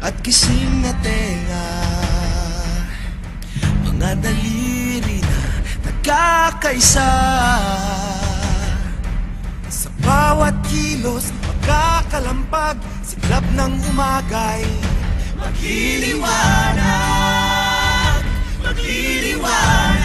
at gising na tenga, mga daliri na nagkakaisa. Sa bawat kilos magkakalampag, siklab ng umagay magliliwanag, magliliwanag.